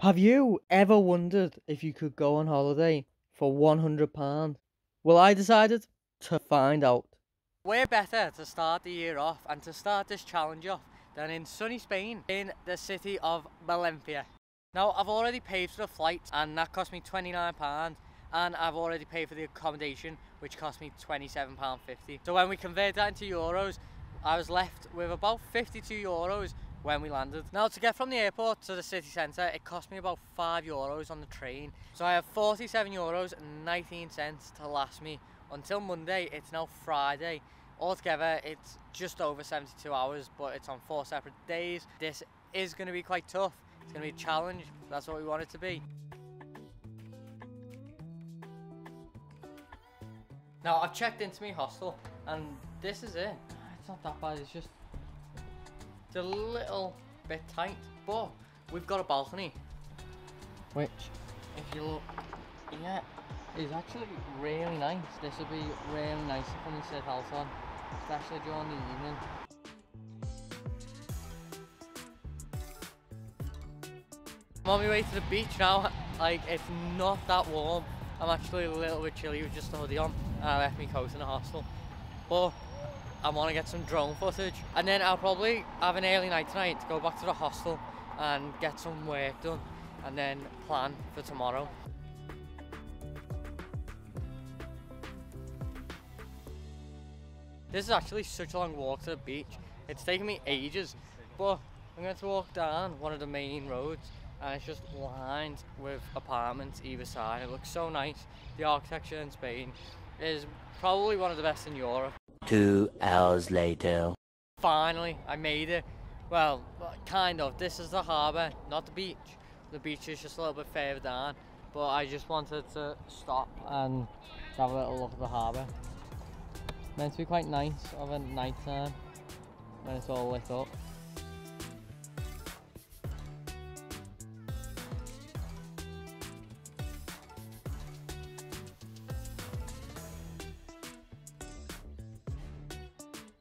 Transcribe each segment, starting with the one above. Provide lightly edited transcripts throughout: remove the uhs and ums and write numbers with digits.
Have you ever wondered if you could go on holiday for £100? Well, I decided to find out. Where better to start the year off and to start this challenge off than in sunny Spain, in the city of Valencia. Now, I've already paid for the flight and that cost me £29, and I've already paid for the accommodation, which cost me £27.50. So when we convert that into euros, I was left with about €52 when we landed. Now, to get from the airport to the city centre, it cost me about €5 on the train. So I have €47.19 to last me until Monday. It's now Friday. Altogether, it's just over 72 hours, but it's on 4 separate days. This is going to be quite tough. It's going to be a challenge. That's what we want it to be. Now, I've checked into my hostel, and this is it. It's not that bad. It's a little bit tight, but we've got a balcony, which, if you look, yeah, is actually really nice. This would be really nice to come and sit out on, especially during the evening. I'm on my way to the beach now. Like, it's not that warm. I'm actually a little bit chilly with just a hoodie on, and I left my coat in the hostel. But I want to get some drone footage, and then I'll probably have an early night tonight to go back to the hostel and get some work done, and then plan for tomorrow. This is actually such a long walk to the beach. It's taken me ages, but I'm going to walk down one of the main roads, and it's just lined with apartments either side. It looks so nice. The architecture in Spain is probably one of the best in Europe. 2 hours later. Finally, I made it. Well, kind of. This is the harbour, not the beach. The beach is just a little bit further down, but I just wanted to stop and have a little look at the harbour. Meant to be quite nice of a night time when it's all lit up.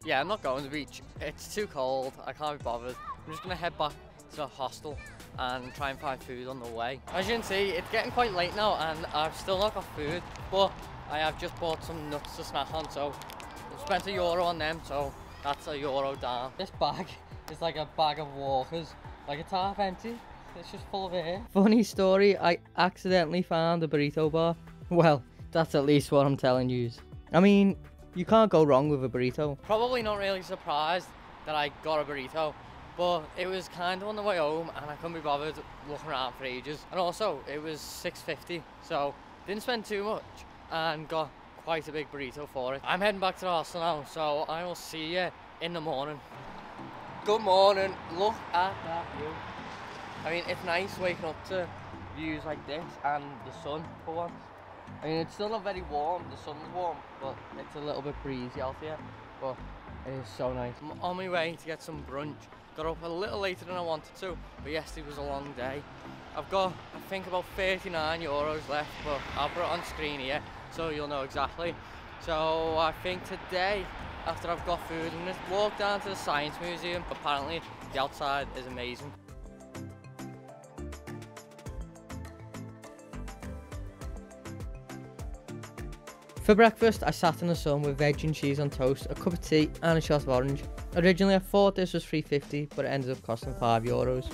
Yeah, I'm not going to the beach. It's too cold. I can't be bothered. I'm just going to head back to the hostel and try and find food on the way. As you can see, it's getting quite late now and I've still not got food, but I have just bought some nuts to snack on, so I've spent €1 on them, so that's €1 down. This bag is like a bag of walkers. Like, it's half empty. It's just full of air. Funny story, I accidentally found a burrito bar. Well, that's at least what I'm telling you. I mean, you can't go wrong with a burrito. Probably not really surprised that I got a burrito, but it was kind of on the way home and I couldn't be bothered looking around for ages. And also, it was $6.50, so didn't spend too much and got quite a big burrito for it. I'm heading back to the hostel now, so I will see you in the morning. Good morning. Look at that view. I mean, it's nice waking up to views like this and the sun for once. I mean, it's still not very warm, the sun's warm, but it's a little bit breezy out here, but it is so nice. I'm on my way to get some brunch. Got up a little later than I wanted to, but yesterday was a long day. I've got, I think, about €39 left, but I'll put it on screen here, so you'll know exactly. So I think today, after I've got food, I'm going to walk down to the Science Museum. Apparently, the outside is amazing. For breakfast, I sat in the sun with veg and cheese on toast, a cup of tea and a shot of orange. Originally I thought this was $3.50, but it ended up costing €5.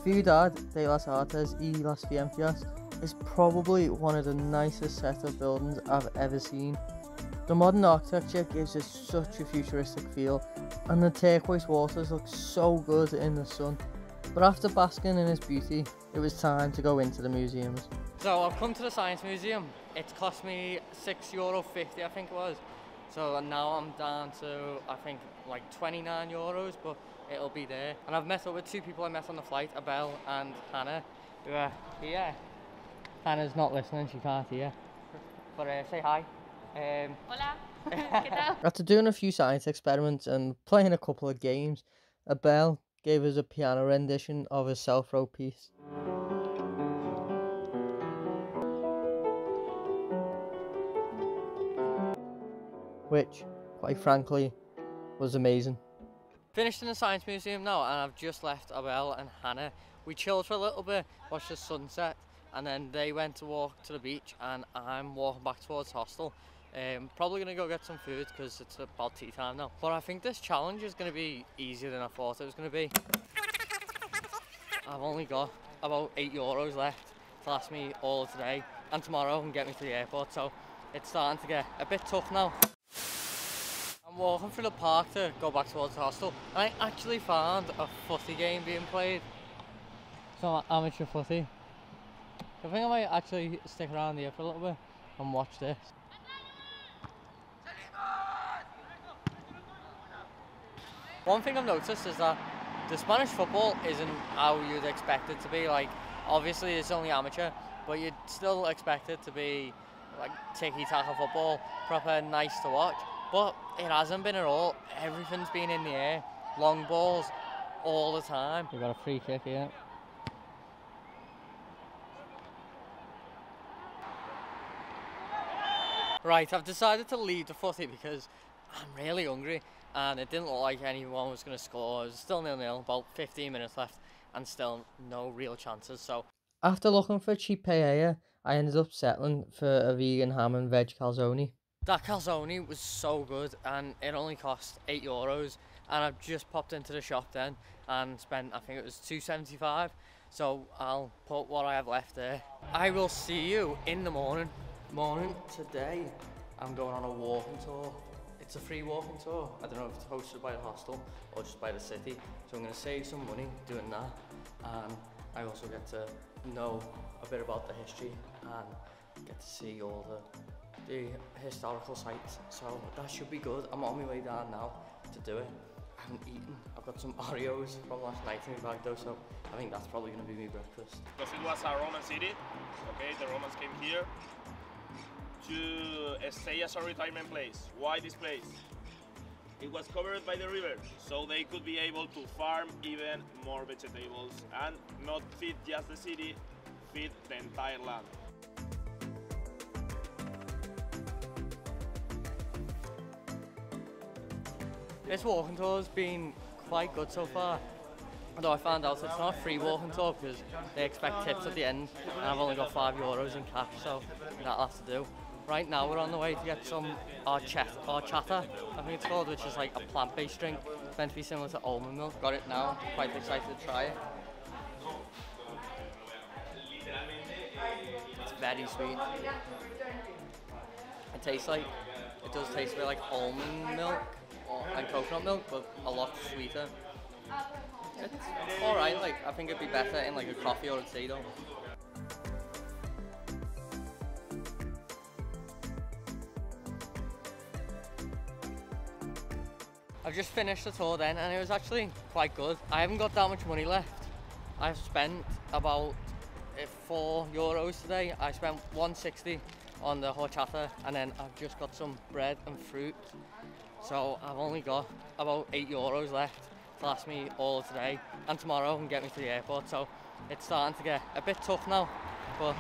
Ciudad de las Artes y las Ciencias is probably one of the nicest set of buildings I've ever seen. The modern architecture gives it such a futuristic feel, and the turquoise waters look so good in the sun. But after basking in its beauty, it was time to go into the museums. So I've come to the Science Museum. It's cost me €6.50, I think it was. So now I'm down to, I think, like €29, but it'll be there. And I've met up with two people I met on the flight, Abel and Hannah, who are here. Hannah's not listening, she can't hear. But say hi. Hola, ¿qué tal? After doing a few science experiments and playing a couple of games, Abel gave us a piano rendition of a self-wrote piece. Which, quite frankly, was amazing. Finished in the Science Museum now, and I've just left Abel and Hannah. We chilled for a little bit, watched the sunset, and then they went to walk to the beach, and I'm walking back towards hostel. Probably going to go get some food because it's about tea time now. But I think this challenge is going to be easier than I thought it was going to be. I've only got about €8 left to last me all of today and tomorrow and get me to the airport, so it's starting to get a bit tough now. I'm walking through the park to go back towards the hostel, and I actually found a footy game being played. Some amateur footy. I think I might actually stick around here for a little bit and watch this. One thing I've noticed is that the Spanish football isn't how you'd expect it to be. Like, obviously it's only amateur, but you'd still expect it to be like tiki-taka football, proper nice to watch. But it hasn't been at all. Everything's been in the air, long balls all the time. We've got a free kick here. Right, I've decided to leave the footy because I'm really hungry and it didn't look like anyone was going to score. It was still 0-0, about 15 minutes left and still no real chances. So After looking for cheap paella, I ended up settling for a vegan ham and veg calzone. that calzone was so good and it only cost €8, and I've just popped into the shop then and spent, I think it was $2.75, so I'll put what I have left there. I will see you in the morning. Today I'm going on a walking tour. It's a free walking tour. I don't know if it's hosted by the hostel or just by the city, so I'm going to save some money doing that, and I also get to know a bit about the history and get to see all the historical sites, so that should be good. I'm on my way down now to do it. I haven't eaten. I've got some Oreos from last night in my bag though, so I think that's probably going to be my breakfast. Because it was a Roman city, okay, the Romans came here to stay as a retirement place. Why this place? It was covered by the river, so they could be able to farm even more vegetables and not feed just the city, feed the entire land. This walking tour has been quite good so far, although I found out it's not a free walking tour because they expect tips at the end, and I've only got €5 in cash, so that'll have to do. Right now we're on the way to get some horchata, I think it's called, which is like a plant-based drink. It's meant to be similar to almond milk. Got it now, quite excited to try it. It's very sweet. It does taste a bit like almond milk and coconut milk, but a lot sweeter. It's alright, like I think it'd be better in like a coffee or a tea though. I've just finished the tour then, and it was actually quite good. I haven't got that much money left. I've spent about €4 today. I spent $1.60 on the horchata, and then I've just got some bread and fruit. So I've only got about €8 left to last me all of today and tomorrow and get me to the airport. So it's starting to get a bit tough now, but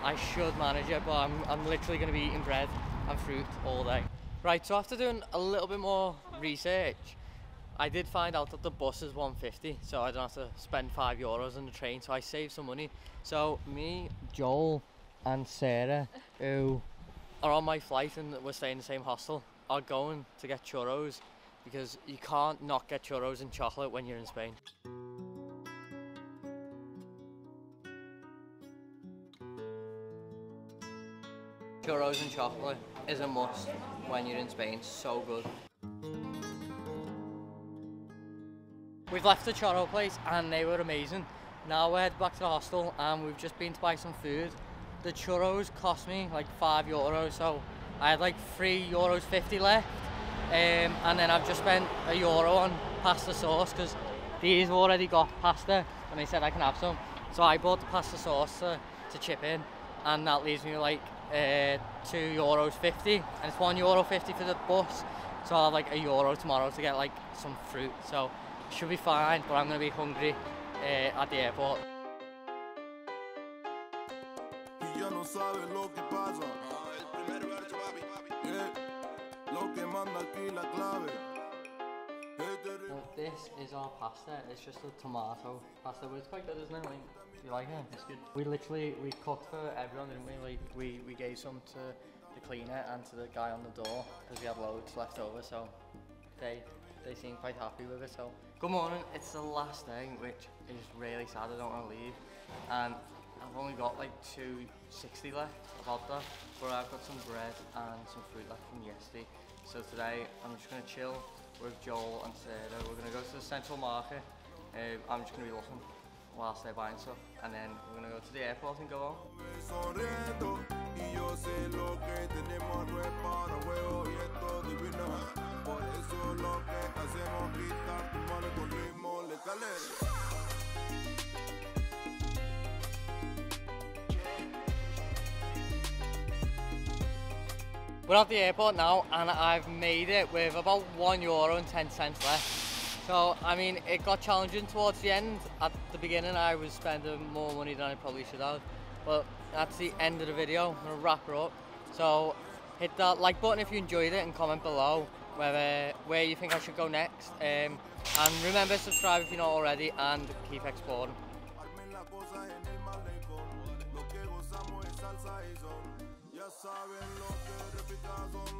I should manage it. But I'm literally going to be eating bread and fruit all day. Right, so after doing a little bit more research, I did find out that the bus is $1.50, so I don't have to spend €5 on the train, so I saved some money. So me, Joel and Sarah, who are on my flight and we're staying in the same hostel, are going to get churros because you can't not get churros and chocolate when you're in Spain. Churros and chocolate is a must when you're in Spain, so good. We've left the churro place and they were amazing. Now we're headed back to the hostel and we've just been to buy some food. The churros cost me like €5, so I had like €3.50 left. And then I've just spent €1 on pasta sauce because these have already got pasta and they said I can have some. So I bought the pasta sauce to chip in, and that leaves me like €2.50, and it's €1.50 for the bus, so I'll have like €1 tomorrow to get like some fruit, so it should be fine, but I'm going to be hungry at the airport. this is our pasta. It's just a tomato pasta, but it's quite good, isn't it? Like, you like it? It's good. We cooked for everyone, didn't we? Like, we gave some to the cleaner and to the guy on the door because we had loads left over, so they seem quite happy with it. So good morning. It's the last day, which is really sad. I don't want to leave, and I've only got like 260 left about that, but I've got some bread and some fruit left from yesterday. So today I'm just gonna chill with Joel and Sarah. We're gonna go to the central market. I'm just gonna be looking whilst they're buying stuff, and then we're gonna go to the airport and go home. We're at the airport now, and I've made it with about €1.10 left. So, I mean, it got challenging towards the end. At the beginning, I was spending more money than I probably should have. But that's the end of the video. I'm gonna wrap her up. So, hit that like button if you enjoyed it, and comment below where you think I should go next. And remember, subscribe if you're not already, and keep exploring. Ya saben lo que replicas.